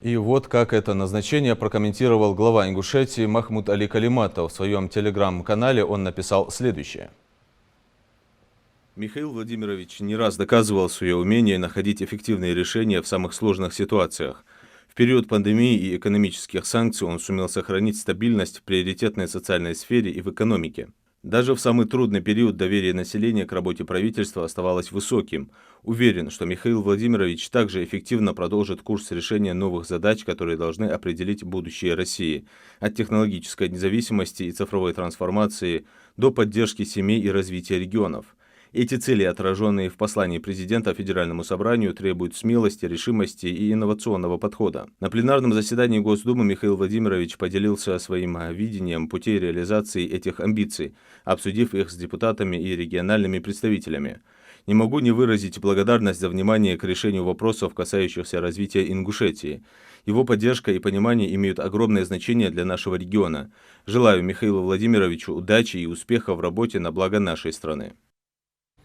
И вот как это назначение прокомментировал глава Ингушетии Махмуд Али Калиматов. В своем телеграм-канале он написал следующее. Михаил Владимирович не раз доказывал свое умение находить эффективные решения в самых сложных ситуациях. В период пандемии и экономических санкций он сумел сохранить стабильность в приоритетной социальной сфере и в экономике. Даже в самый трудный период доверие населения к работе правительства оставалось высоким. Уверен, что Михаил Владимирович также эффективно продолжит курс решения новых задач, которые должны определить будущее России. От технологической независимости и цифровой трансформации до поддержки семей и развития регионов. Эти цели, отраженные в послании президента Федеральному собранию, требуют смелости, решимости и инновационного подхода. На пленарном заседании Госдумы Михаил Владимирович поделился своим видением путей реализации этих амбиций, обсудив их с депутатами и региональными представителями. Не могу не выразить благодарность за внимание к решению вопросов, касающихся развития Ингушетии. Его поддержка и понимание имеют огромное значение для нашего региона. Желаю Михаилу Владимировичу удачи и успеха в работе на благо нашей страны.